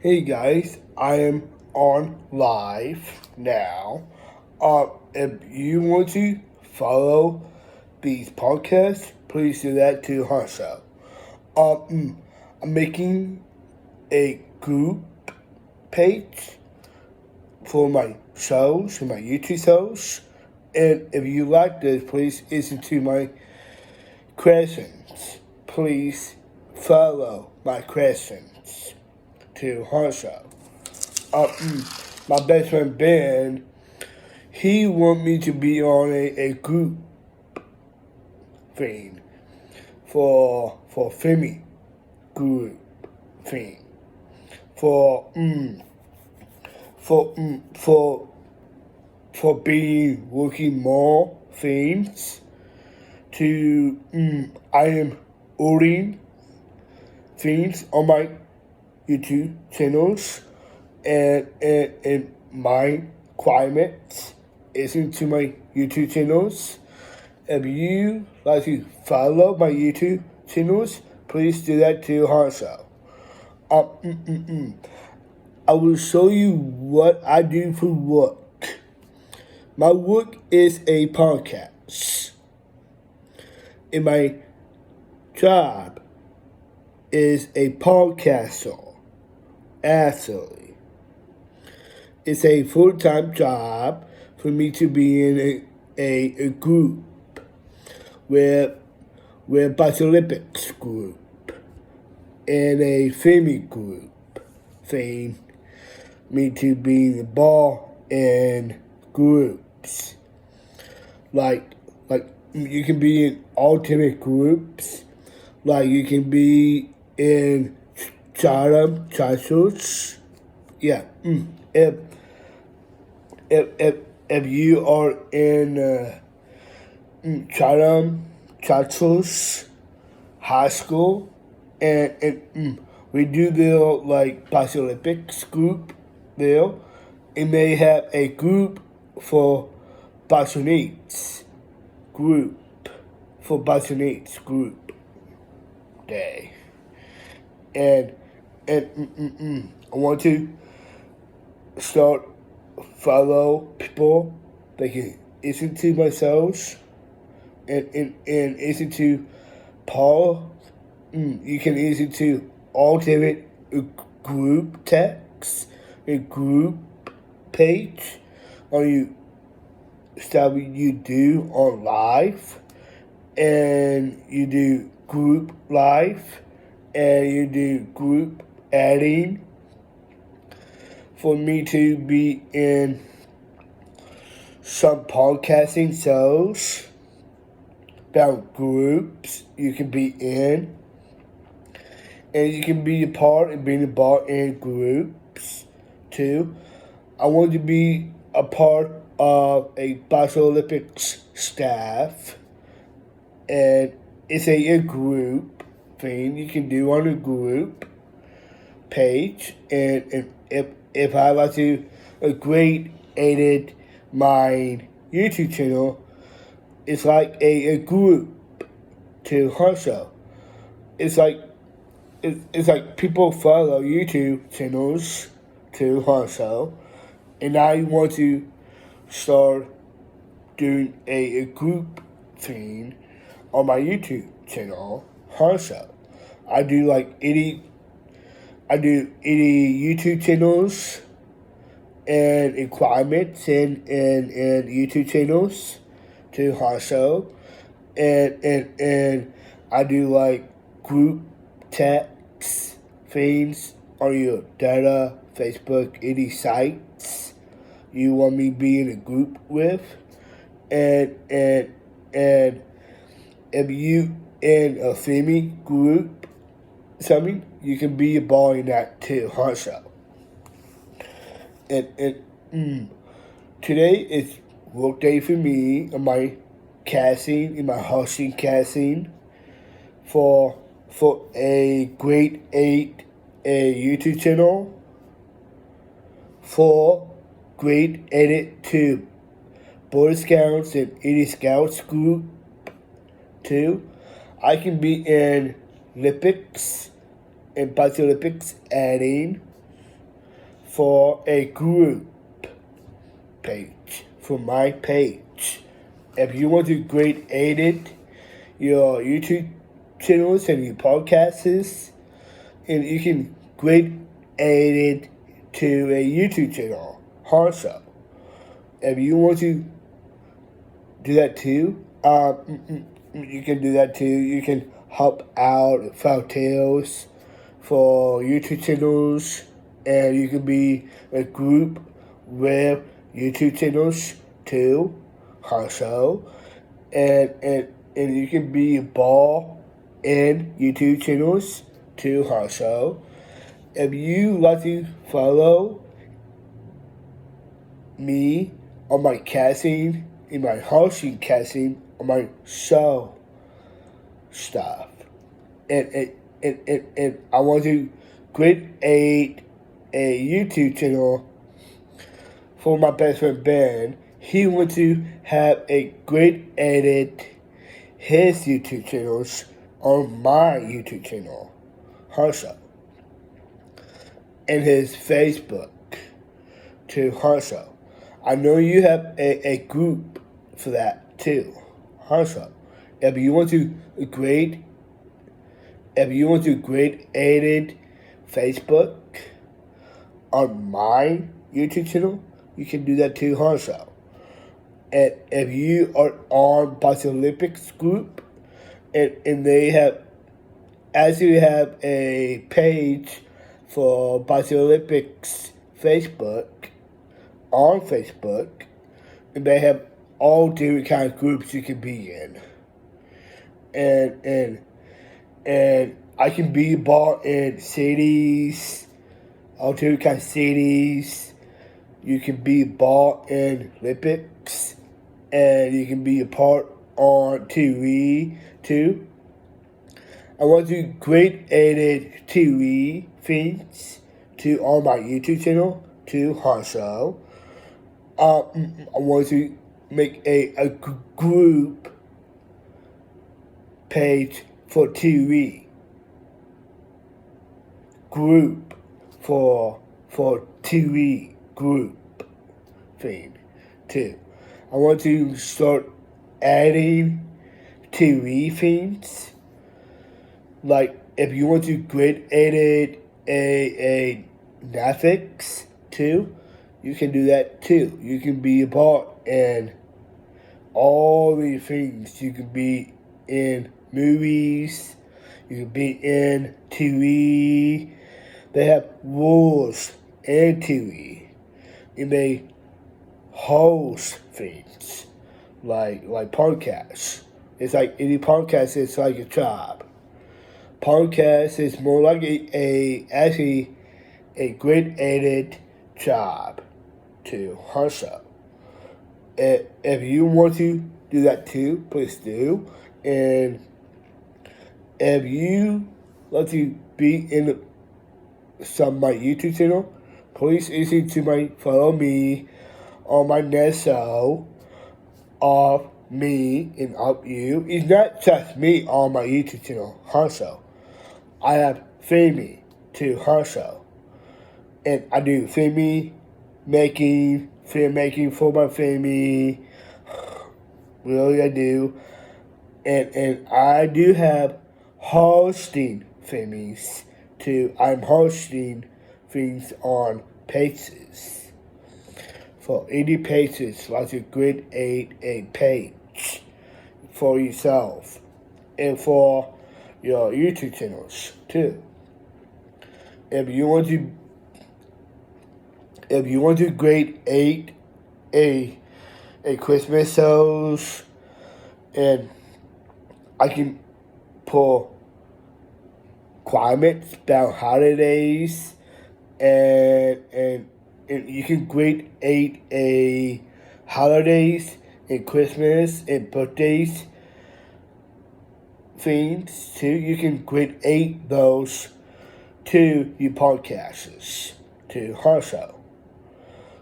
Hey guys, I am on live now. If you want to follow these podcasts, please do that to Harsha. I'm making a group page for my shows, for my YouTube shows. And if you like this, please listen to my questions. Please follow my questions to Harsha. My best friend Ben, he want me to be on a group thing for Femi group thing for for being working more things to I am ordering things on my YouTube channels and my requirements is into my YouTube channels. If you like to follow my YouTube channels, please do that to Harsha. I will show you what I do for work. My work is a podcast. And my job is a podcaster. Actually, it's a full-time job for me to be in a group where Olympics group and a filming group thing me to be involved in groups. Like you can be in ultimate groups. Like you can be in Chatham Churches. Yeah. If you are in Chatham Churches High School and we do the like Olympics group there, it may have a group for Boston group for Boston group day. And I want to start follow people that can listen to myself and listen to Paul. You can listen to alternate group text, a group page on you stuff you do on live, and you do group live, and you do group adding. For me to be in some podcasting shows about groups you can be in, and you can be a part and being involved in groups too. I want to be a part of a Boston Olympics staff, and it's a group thing you can do on a group page, and if I like to grade edit my YouTube channel, it's like a group to Harsha. It's like people follow YouTube channels to Harsha, and I want to start doing a group thing on my YouTube channel, Harsha. I do 80 YouTube channels and requirements and YouTube channels to Harsha, and I do like group text things on your data, Facebook, any sites you want me to be in a group with, and if you in a family group, something you can be involved in that too, Harsha. And today is work day for me in my casting, in my hosting casting for a grade 8 a YouTube channel for grade edit to Boy Scouts and Eddie Scouts group too. I can be in Olympics and Olympics adding for a group page for my page. If you want to grade edit your YouTube channels and your podcasts, and you can grade edit to a YouTube channel also. If you want to do that too, you can do that too. You can help out Tales for YouTube channels, and you can be a group with YouTube channels too, also, and you can be involved in YouTube channels too, also. If you like to follow me on my casting, in my hosting casting, on my show stuff, and I want to create a YouTube channel for my best friend Ben. He wants to have a great edit his YouTube channels on my YouTube channel also, and his Facebook to also. I know you have a group for that too also. If you want to grade edit Facebook on my YouTube channel, you can do that too also. And if you are on Boxing Olympics group, and they have actually have a page for Boxing Olympics Facebook on Facebook, and they have all different kinds of groups you can be in. And I can be involved in cities, all different kinds of cities. You can be involved in Olympics, and you can be a part on TV too. I want to create edit TV feeds to on my YouTube channel too also. I want to make a group page for TV. Group for TV group feed too. I want to start adding TV feeds. Like if you want to grade edit a Netflix too, you can do that too. You can be a part in all the things. You can be in movies. You can be in TV. They have rules in TV. You may host things like podcasts. It's like any podcast is like a job. Podcast is more like actually a great edit job to hustle. If you want to do that too, please do. And if you want to be in some of my YouTube channel, please listen to my follow me on my next show of me and of you. It's not just me on my YouTube channel, hustle. I have Family to hustle. And I do film making for my family. Really, I do. And I do have hosting families too. I'm hosting things on pages. For 80 pages, like a grade 8 a page for yourself. And for your YouTube channels too. If you want to grade 8 a Christmas shows, and I can pull climates about holidays, and you can grade 8 a holidays and Christmas and birthdays things too. You can grade 8 those to your podcasts to hustle.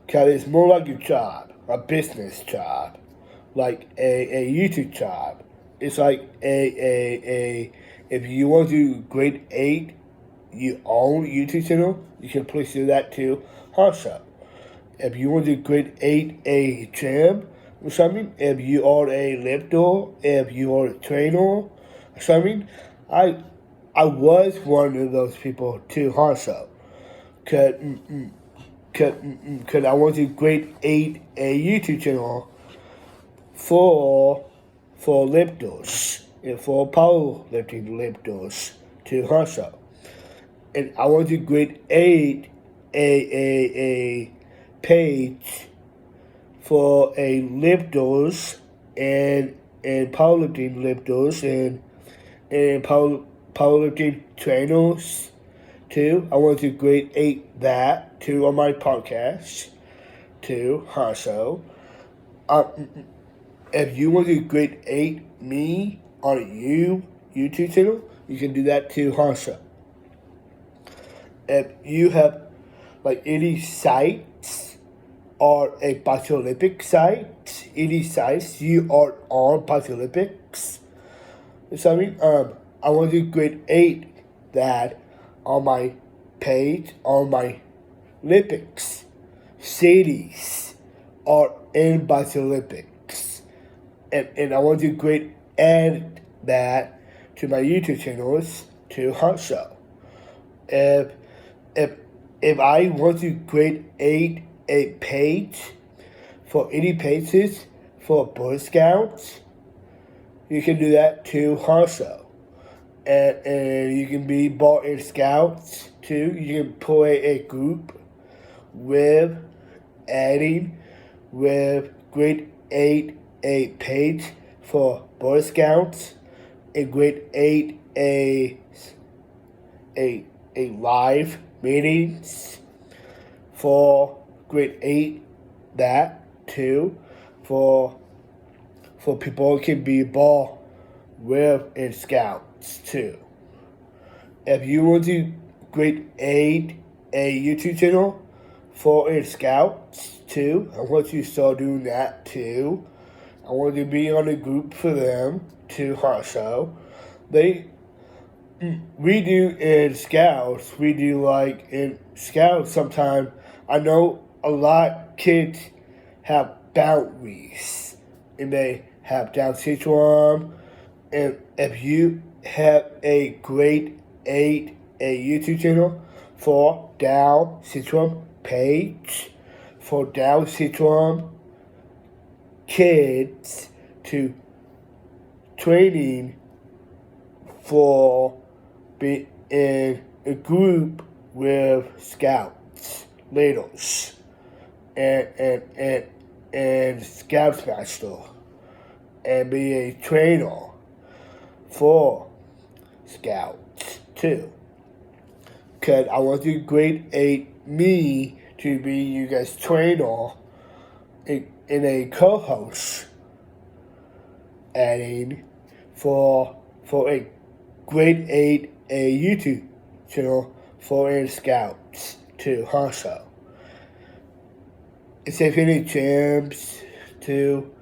Because it's more like a job, a business job, like a YouTube job. It's like if you want to grade 8 your own YouTube channel, you can please do that too also. If you want to create a gym or something, if you are a lifter, if you are a trainer or something, I was one of those people too also. Cause, cause I want to create a YouTube channel for lifters and for powerlifting lifters to hustle. And I want to create a page for a lifters and powerlifting lifters and powerlifting trainers too. I want to create that too on my podcast too also. If you want to create me on a YouTube channel, you can do that too also. If you have like any sites or a Olympic site, any sites you are on Olympics, something, I want to create that on my page on my Olympics cities are in Olympics. And I want to add that to my YouTube channels to also. If if I want to create a page for any pages for Boy Scouts, you can do that too also. And you can be Boy and Scouts too. You can play a group with adding with grade 8 a page for Boy Scouts and grade 8 a live meetings for grade 8 that too for people who can be ball with and scouts too. If you want to grade 8 a YouTube channel for and scouts too, I want you to start doing that too. I want to be on a group for them too also. We do in scouts, we do like in scouts sometimes. I know a lot of kids have boundaries and they have Down syndrome. And if you have a grade 8 a YouTube channel for Down syndrome page, for Down syndrome kids to training for be in a group with scouts, leaders, and scouts master, and be a trainer for scouts too. Cause I want to create me to be you guys trainer in a co-host adding for a grade 8 a YouTube channel for in scouts too also. It's if any jams too,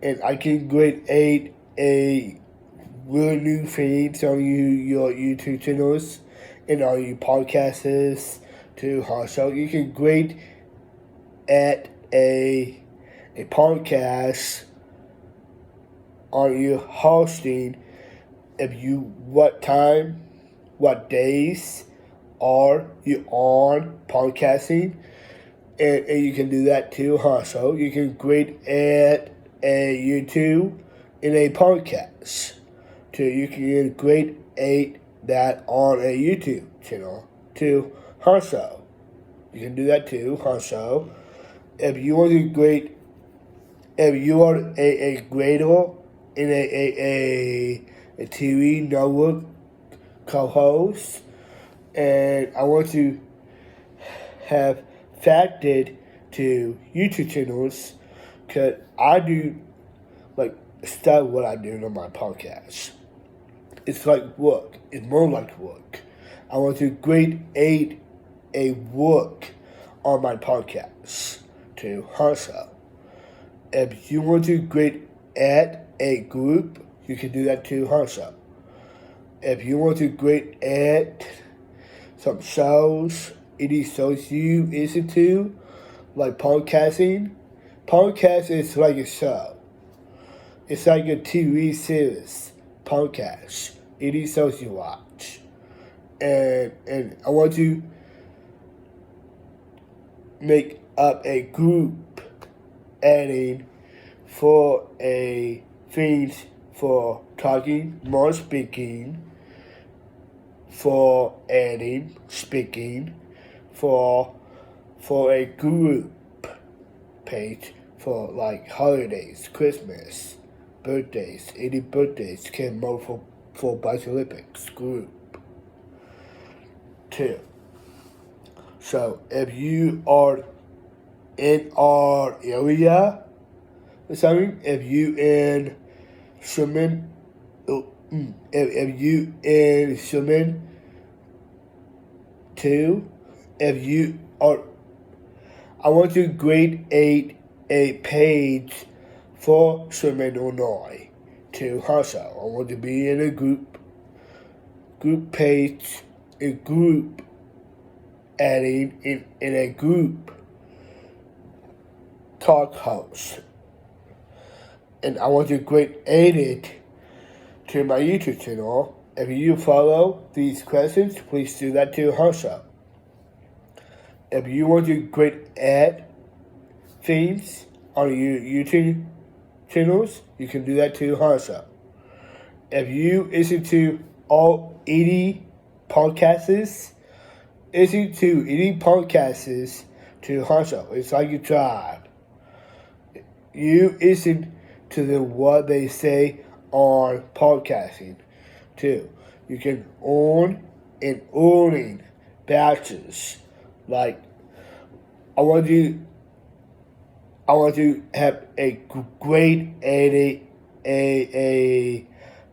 and I can grade 8 a really new feeds on your YouTube channels and on your podcasts too also. You can grade at a podcast on your hosting if you what time, what days are you on podcasting, and you can do that too also. You can grade at a YouTube in a podcast too. You can grade that on a YouTube channel too also. You can do that too also. If you want to grade, if you are a grader in a TV network co-host, and I want to have factored to YouTube channels, because I do like stuff what I do on my podcast. It's like work. It's more like work. I want to grade a work on my podcast to also. If you want to grade at a group, you can do that too also. If you want to grade at some shows, any shows you listen to, like podcasting. Podcast is like a show. It's like a TV series. Podcast. Any shows you watch. And I want to make up a group adding for a things for talking, more speaking, for adding, speaking, for a group page for like holidays, Christmas, birthdays, any birthdays can move for Bike Olympics group. 2. So if you are in our area or something, if you in Sherman, if you in Sherman 2, if you are, I want to create a page for Sherman, Illinois to hustle. I want to be in a group page, a group adding in a group talk house. And I want to create it to my YouTube channel. If you follow these questions, please do that to Harsha. If you want to create ad themes on your YouTube channels, you can do that to Harsha. If you listen to all 80 podcasts, listen to 80 podcasts to Harsha. It's like a drive. You listen to what they say on podcasting too. You can own and owning batches. Like I want to have a great a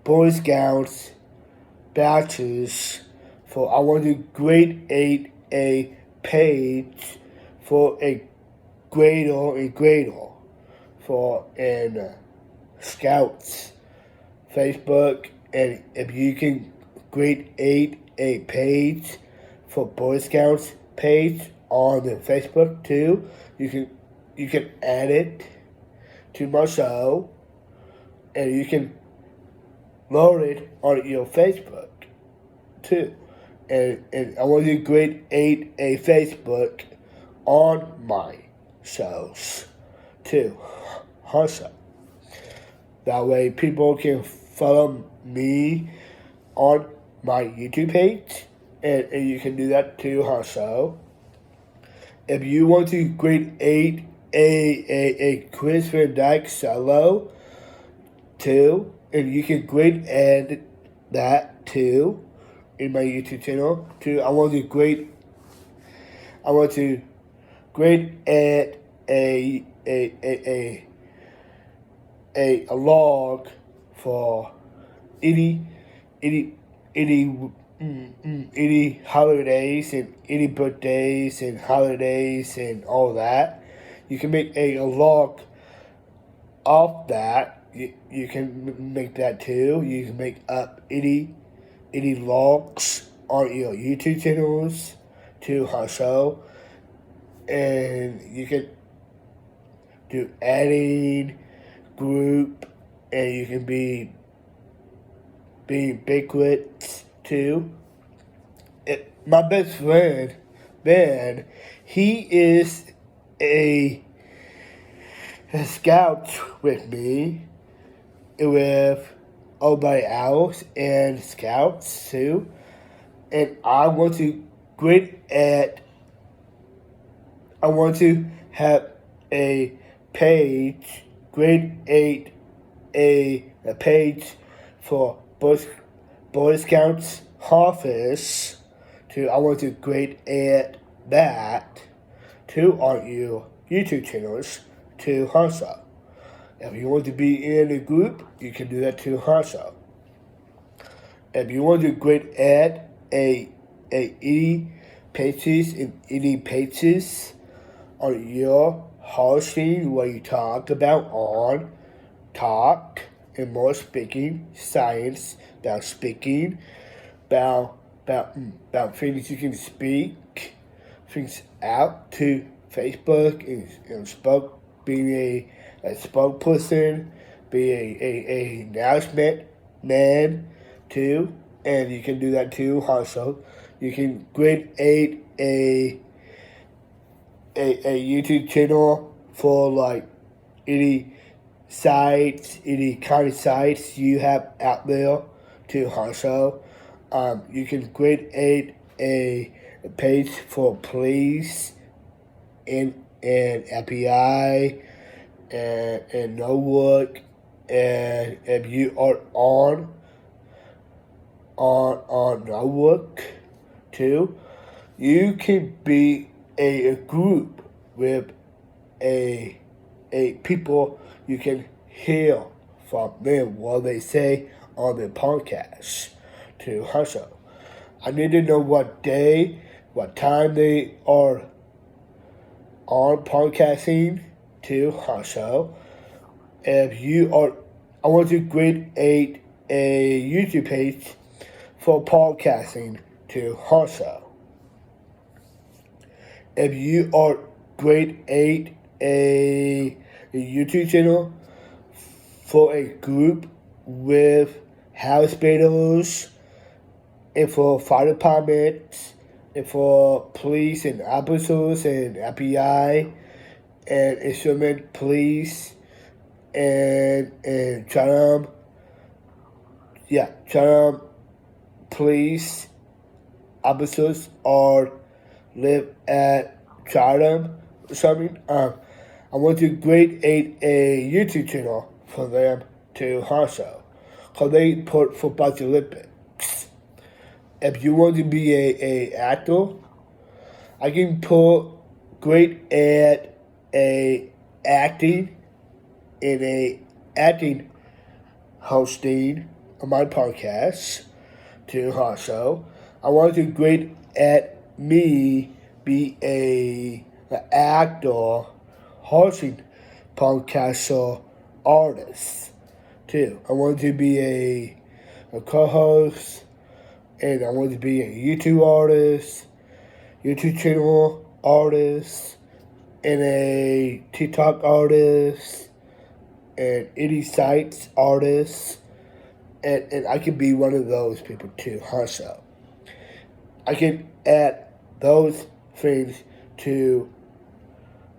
Boy Scouts batches for. I want to create a page for a Gradle for Scouts Facebook, and if you can create a page for Boy Scouts page on the Facebook too, you can add it to my show, and you can load it on your Facebook too. And I want to create a Facebook on my shows too, also. That way people can follow me on my YouTube page, and you can do that too also. If you want to create a quiz for Dyke solo too, and you can add that too in my YouTube channel too. I want to add a log for any holidays and any birthdays and holidays and all that. You can make a log of that. You can make that too. You can make up any logs on your YouTube channels to also, and you can do adding group, and you can be banquets too. My best friend Ben, he is a scout with me, with everybody else and scouts too, and I want to have a page, create a page for Boy Scouts office too. I want to add that to on your YouTube channels to also. If you want to be in a group, you can do that to also. If you want to add any pages and any pages on your hosting where you talk about on talk and more speaking, science, about speaking, about about things you can speak things out to Facebook and spoke being a spokesperson, being a announcement man too, and you can do that too also. You can create a YouTube channel for like any sites, any kind of sites you have out there to also. You can create a page for police and FBI and no work, and if you are on no work too, you can be a group with a people you can hear from them what they say on the podcast to hustle. I need to know what day, what time they are on podcasting to hustle. If you are, I want to create a YouTube page for podcasting to hustle. If you are grade 8, a YouTube channel for a group with house builders and for fire departments and for police and officers and FBI and instrument police and Chatham police officers or live at Chatham or something. I want to create a YouTube channel for them to hustle. Because they put football to Olympics. If you want to be a actor, I can put great at a acting in a acting hosting on my podcast to hustle. I want to great at me be an actor hosting podcast artist too. I want to be a co-host, and I want to be a YouTube artist, YouTube channel artist, and a TikTok artist, and any sites artist, and I can be one of those people too, hustle. I can add those things to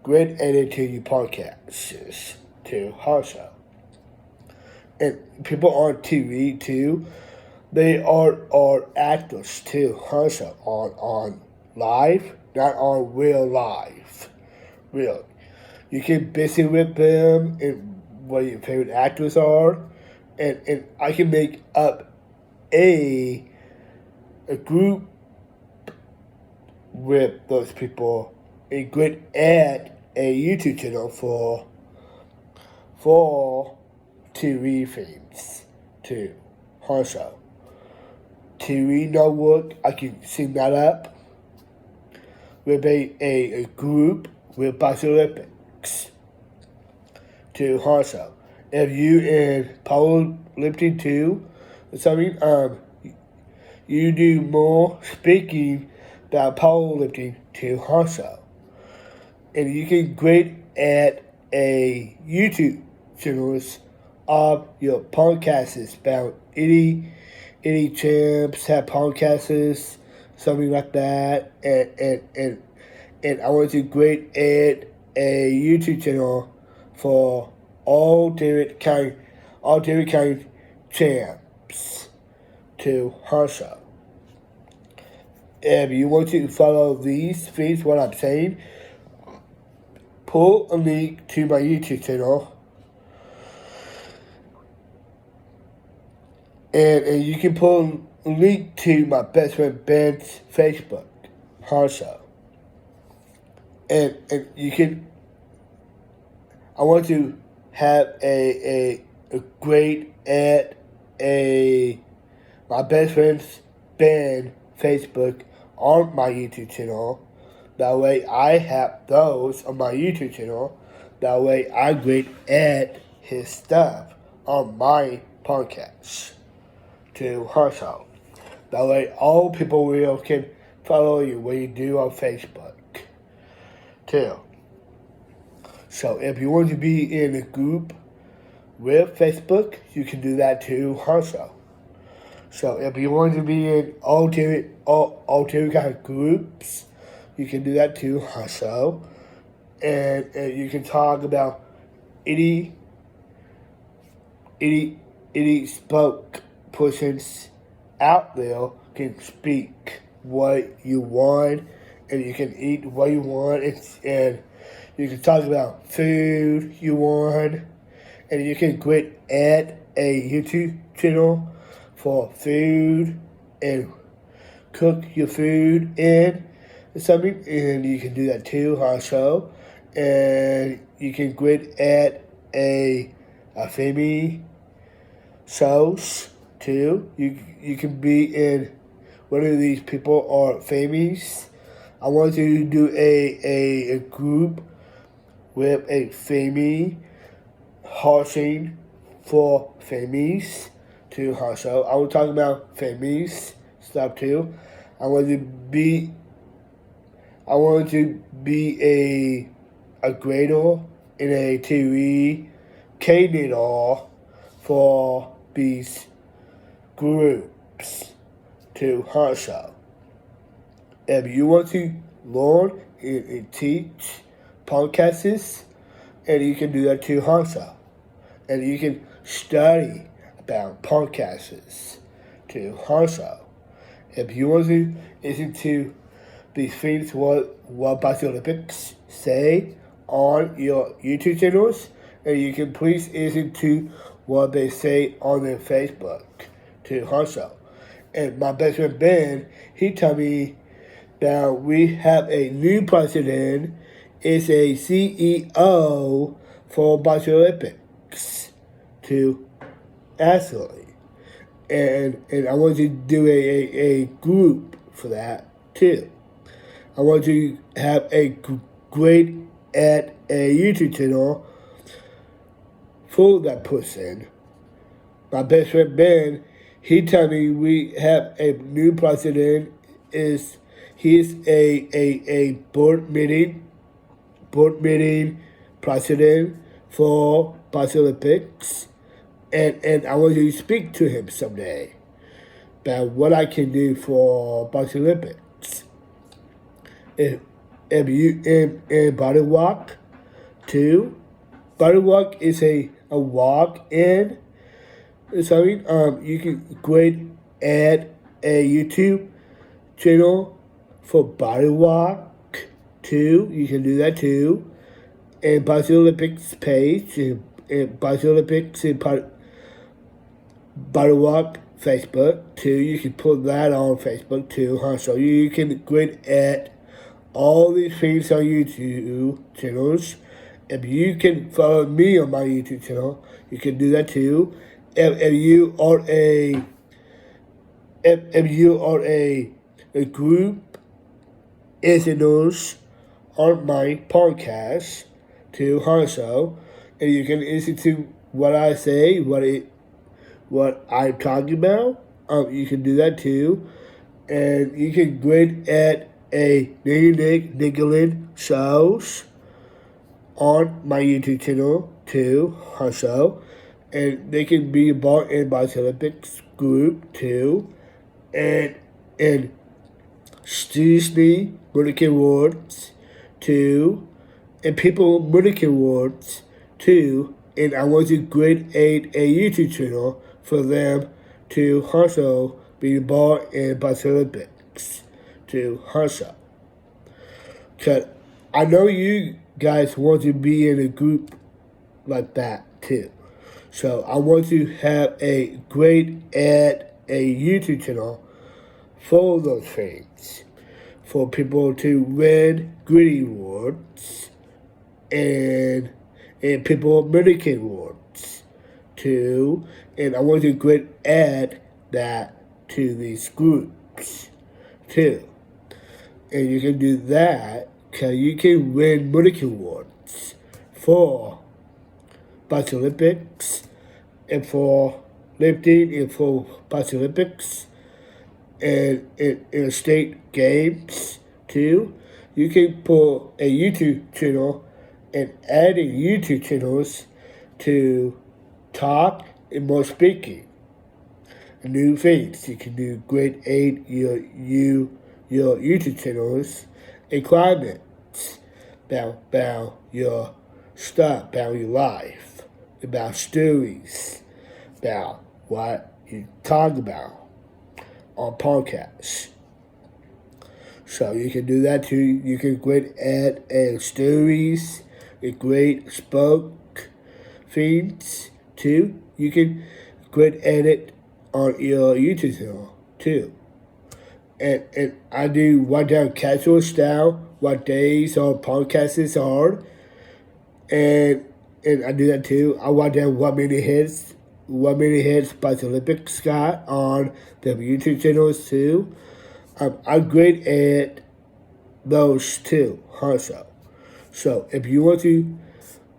great editing your podcasts to hustle. And people on TV too, they are actors too, hustle on live, not on real life. Real. You can visit with them and what your favorite actors are, and I can make up a group with those people and good at a YouTube channel for TV things to hustle. TV network, I can sing that up with a group with Olympics to hustle. If you in powerlifting too or something, you do more speaking about powerlifting to hustle. And you can grade at a YouTube channels of your podcasts about any champs have podcasts, something like that, and I want to create a YouTube channel for all different kind champs to hustle. If you want to follow these things, what I'm saying, pull a link to my YouTube channel. And you can pull a link to my best friend Ben's Facebook also. And you can, I want to have a great at my best friend's Ben Facebook on my YouTube channel. That way I have those on my YouTube channel. That way I great at his stuff on my podcast to hustle. That way all people will can follow you when you do on Facebook too. So if you want to be in a group with Facebook, you can do that too also. So if you want to be in all two kind of groups, you can do that too also. And you can talk about any spokespersons out there can speak what you want, and you can eat what you want, and you can talk about food you want, and you can create a YouTube channel for food and cook your food in something, and you can do that too also. And you can create a family shows too. You can be in one of these people are famous. I want to do a group with a family housing for families too also. I will talk about families stuff too. I want to be a grader in a TV candidate for these groups to also. If you want to learn and teach podcasts, and you can do that too also. And you can study about podcasts too also. If you want to listen to these things what Boston Olympics say on your YouTube channels, and you can please listen to what they say on their Facebook too also. And my best friend Ben, he told me that we have a new president, is a CEO for Boston Olympics to actually. And I want to do a group for that too. I want to have a great at a YouTube channel for that person. My best friend Ben, he told me we have a new president. He's a board meeting president for Boston Olympics, and I want to speak to him someday about what I can do for Boston Olympics. If you in body walk too, body walk is a walk in something. You can add a YouTube channel for body walk too. You can do that too. And Boston Olympics page and Boston Olympics and body walk Facebook too. You can put that on Facebook too, huh? So you can add all these things on YouTube channels. If you can follow me on my YouTube channel, you can do that too. If you are a group listeners on my podcast too also, and you can listen to what I say, what I'm talking about. You can do that too, and you can grade at a Niggling shows on my YouTube channel too also, and they can be involved in my Olympics group too, and Disney Medical Awards too, and People Medical Awards too, and I want to create a YouTube channel for them to also be involved in my Olympics to also. Cause I know you guys want to be in a group like that too. So I want to have a great a YouTube channel for those things. For people to win Gritty Awards and People Medicaid Awards too. And I want to add that to these groups too. And you can do that because you can win Medicaid Awards for Boston Olympics and for lifting and for Boston Olympics and in state games too. You can put a YouTube channel and adding YouTube channels to talk and more speaking. New things you can do. Grade 8 your YouTube channels and climates about your stuff, about your life, about stories, about what you talk about on podcasts. So you can do that too. You can grade add stories, and great spoke feeds too. You can grade edit on your YouTube channel too. And I do write down casual style, what days our podcasts are, and I do that too. I write down what many hits by the Olympic Scott on the YouTube channels too. I grade at those too also. So if you want to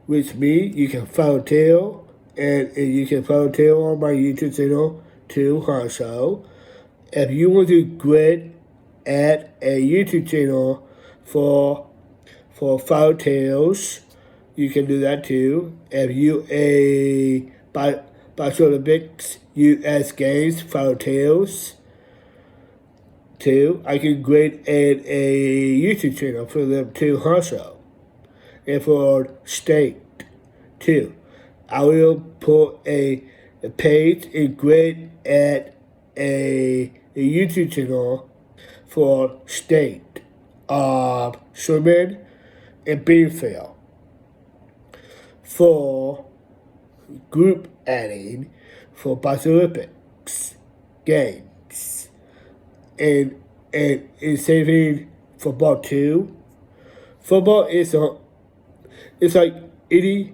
reach me, you can follow Tail, and you can follow Tail on my YouTube channel too also. If you want to grade at a YouTube channel for follow Tails, you can do that too. If you by Olympics US Games follow Tails too, I can grade at a YouTube channel for them too also. And for state too, I will put a page and grade at a YouTube channel for state of Sherman and Beanfield for group adding for Olympics games and saving football too. Football is it's like any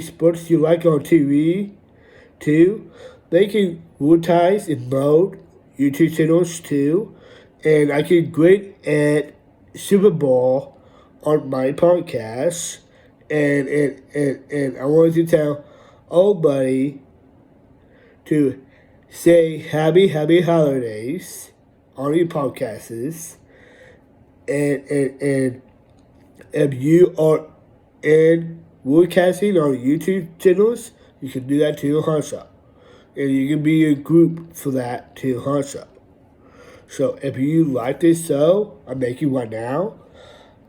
sports you like on TV too. They can advertise and promote YouTube channels too, and I can grade at Super Bowl on my podcast, and I wanted to tell everybody to say happy holidays on your podcasts, and if you are in broadcasting on YouTube channels, you can do that too also. And you can be a group for that too also. So if you like this show I'm making right now,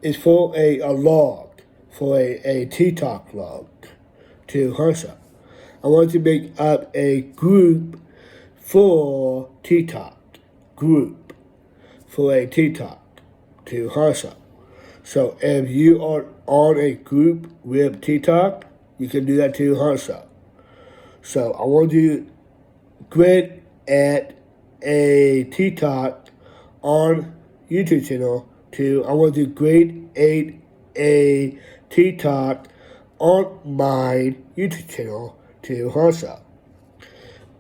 it's for a log, for a TikTok log too also. I want to make up a group for TikTok, group for a TikTok too also. So if you are on a group with TikTok, you can do that too also. So I want to grade at a TikTok on YouTube channel too. I want to grade a TikTok on my YouTube channel too also.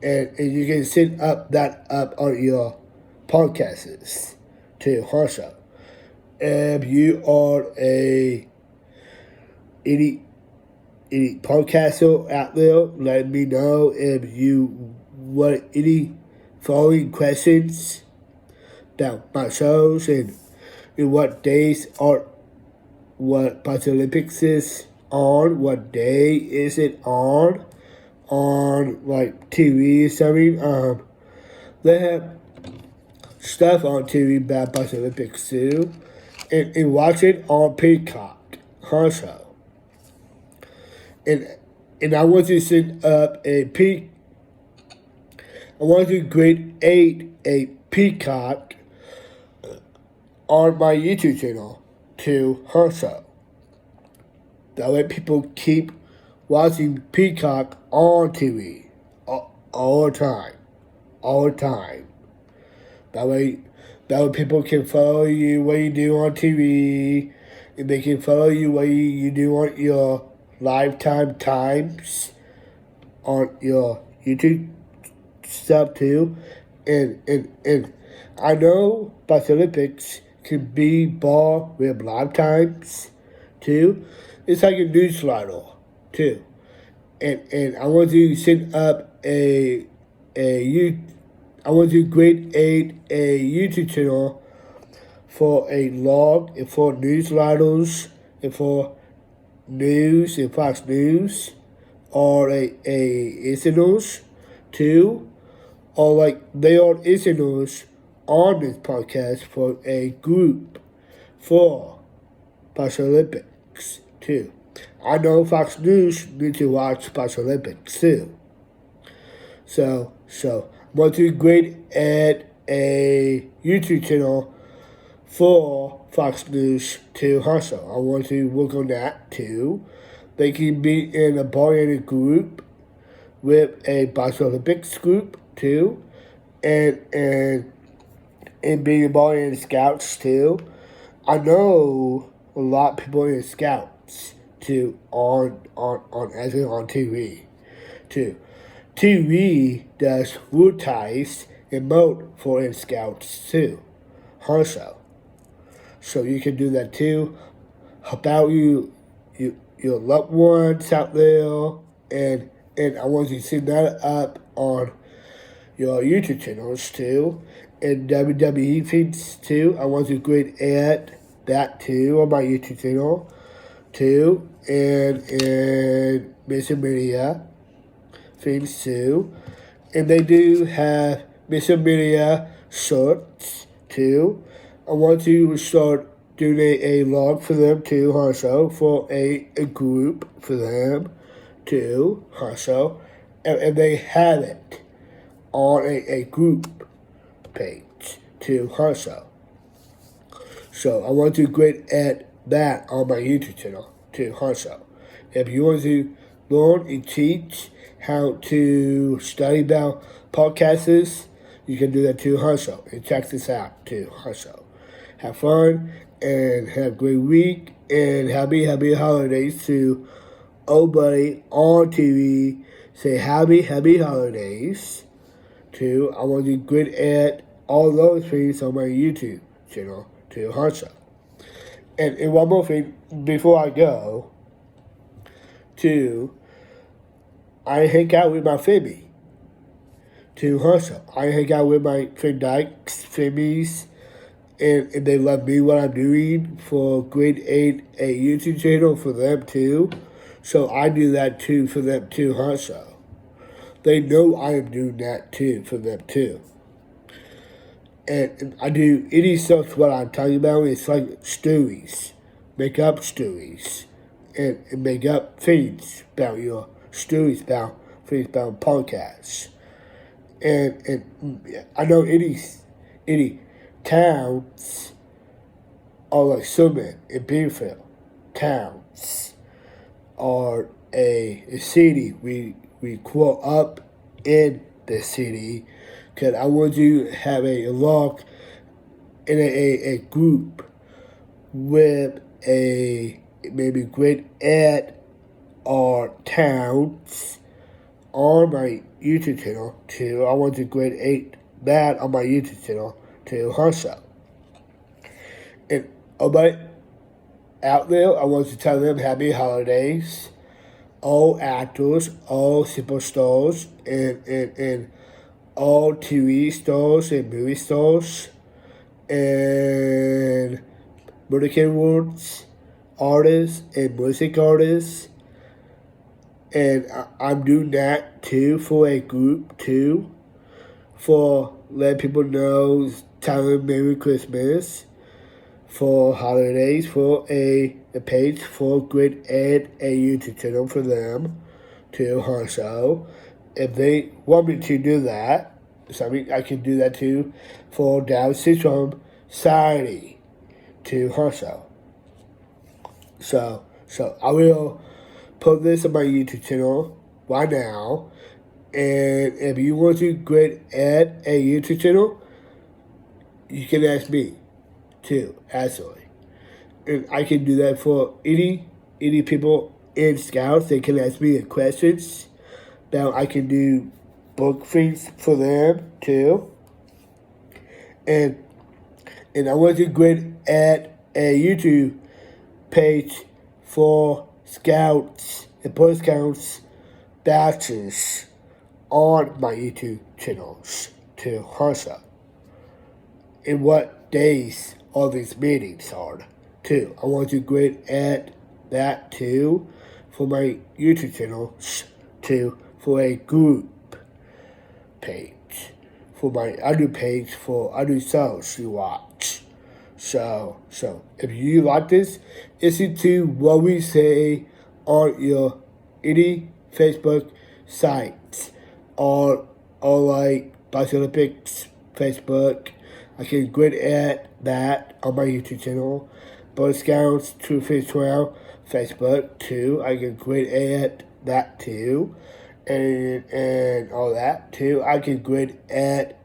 And you can set that up on your podcasts too also. If you are any podcaster out there, let me know if you want any following questions about my shows and what days are what Olympics is on, what day is it on like TV or something. They have stuff on TV about Olympics too. And watch it on Peacock also. And I want to set up I want to grade a Peacock on my YouTube channel to also. That way people keep watching Peacock on TV all the time. That way people can follow you what you do on TV, and they can follow you what you do on your lifetime times on your YouTube stuff too. And I know Olympics can be bought with lifetimes too. It's like a newsletter too. And I want to set up I I want to create a YouTube channel for a blog and for newsletters and for news and Fox News or a listeners too, or like they are listeners on this podcast for a group for Paralympics too. I know Fox News need to watch Paralympics too. So I want to create a YouTube channel for Fox News too also. I want to work on that too. They can be in a ball-oriented group with a Paralympics group too, and being a ball-oriented scouts too. I know a lot of people in scouts too on actually on TV too. TV does advertise and vote for in scouts too, also. So you can do that too. Help out your loved ones out there, and I want you to see that up on your YouTube channels too, and WWE feeds too. I want to create that too on my YouTube channel too, and Mr. Media feeds too, and they do have Mr. Media shorts too. I want to start doing a log for them too, also, for a group for them too, also. And they have it on a group page too, also. So I want to create that on my YouTube channel too, also. If you want to learn and teach how to study about podcasts, you can do that too, also. And check this out too, also. Have fun and have a great week and happy holidays to everybody on TV. Say happy holidays to. I want to get at all those things on my YouTube channel to also. And one more thing before I go to, I hang out with my family to also. I hang out with my friend Dyke's families. And they love me what I'm doing for grade 8, a YouTube channel for them too. So I do that too for them too also. They know I am doing that too for them too. And I do any stuff what I'm talking about. It's like stories, make up stories, and make up things about your stories about things about podcasts. And I know any towns are like Simpson and Beerfield. Towns are a city. We grow up in the city because I want to have a log in a group with a maybe great at our towns on my YouTube channel too. I want to grade 8 that on my YouTube channel to also. And everybody out there, I want to tell them happy holidays. All actors, all superstars, and all TV stars and movie stars, and American words, artists and music artists. And I'm doing that too for a group too, for letting people know, tell them Merry Christmas, for holidays, for a page for grade 8, a YouTube channel for them too also. If they want me to do that, I can do that too for Down Syndrome Society too also. So I will put this on my YouTube channel right now. And if you want to create a YouTube channel, you can ask me too, actually. And I can do that for any people in Scouts. They can ask me questions. Now I can do book things for them too. And I want to create a YouTube page for Scouts and Boy Scouts batches on my YouTube channels to Hansel. And what days all these meetings are too. I want to grade add that too for my YouTube channel too for a group page. For my other page for other shows you watch. So if you like this, listen to what we say on your any Facebook sites or like Bus Olympics Facebook. I can grade at that on my YouTube channel. Boy Scouts 212 Facebook too. I can grade at that too. And all that too. I can grade at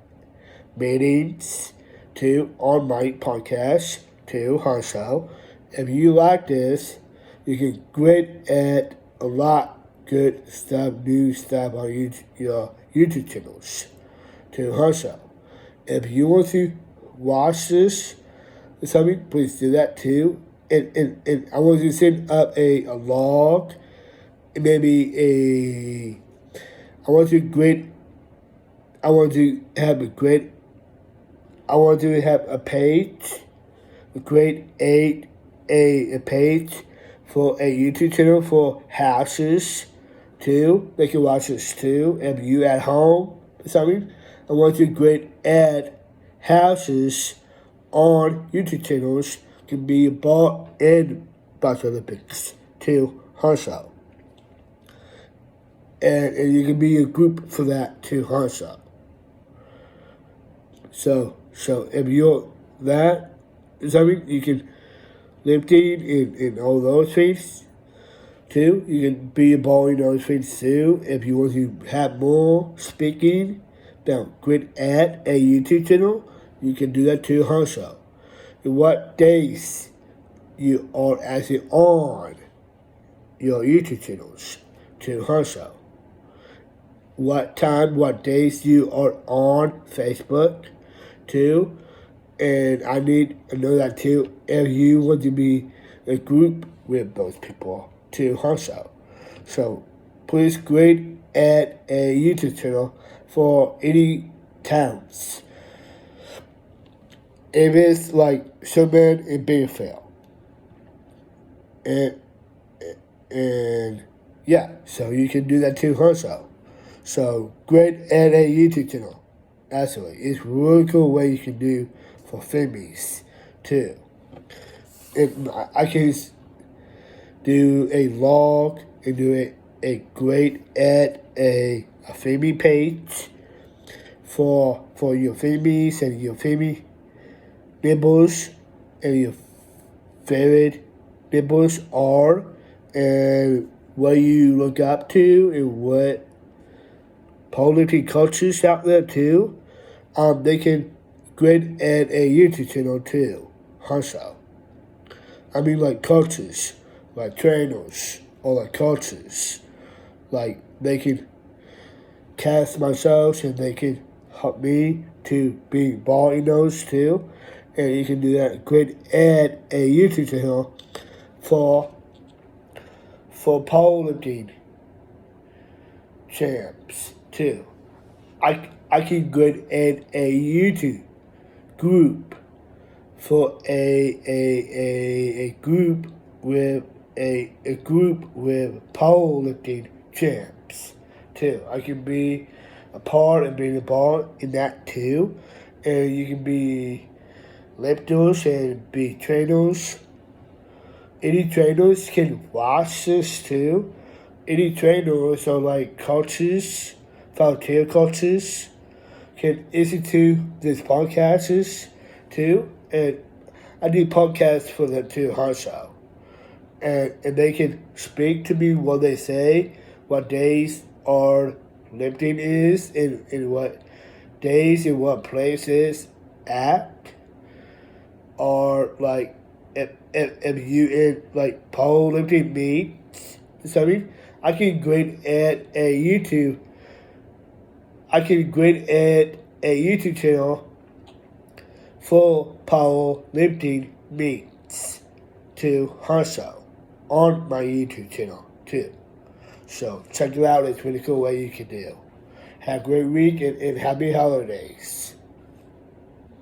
meetings too on my podcast too also. If you like this, you can grade at a lot good stuff, new stuff on your YouTube channels too also. If you want to watch this or something, please do that too. And I want to send up a log, maybe I want to have a page, a page for a YouTube channel for houses too. They can watch this too. If you at home or something, I want to add houses on YouTube channels can be bought in Bus Olympics too also. And you can be a group for that too also. So if you're that something, you can live in all those things too. You can be involved in those things too. If you want to have more speaking about grid at a YouTube channel, you can do that too also. And what days you are actually on your YouTube channels too also. What time, what days you are on Facebook too. And I need to know that too if you want to be a group with those people too also. So please grade add a YouTube channel for any towns. If it's like Sherman and Bayfield. And yeah, so you can do that too also. So grade add a YouTube channel. Actually, it's a really cool way you can do for families too. And I can do a log and do a grade add a family page for your families and your family members and your favorite members are and what you look up to and what political cultures out there too. They can grade add a YouTube channel too, also. I mean like cultures, like trainers, or like cultures. Like they can cast myself and they can help me to be involved in those too. And you can do that. Grade add a YouTube channel for powerlifting champs too. I can grade add a YouTube group for a group with a group with powerlifting champs too. I can be a part and be involved in that too. And you can be lifters and be trainers. Any trainers can watch this too. Any trainers are like coaches, volunteer coaches, can listen to these podcasts too. And I do podcasts for them too also. And they can speak to me what they say, what days our lifting is, and what days and what places at. Or like if you in like powerlifting meets something, I can grade at a YouTube. I can grade at a YouTube channel for powerlifting meets to also on my YouTube channel too. So check it out. It's a really cool way you can do. Have a great week and happy holidays.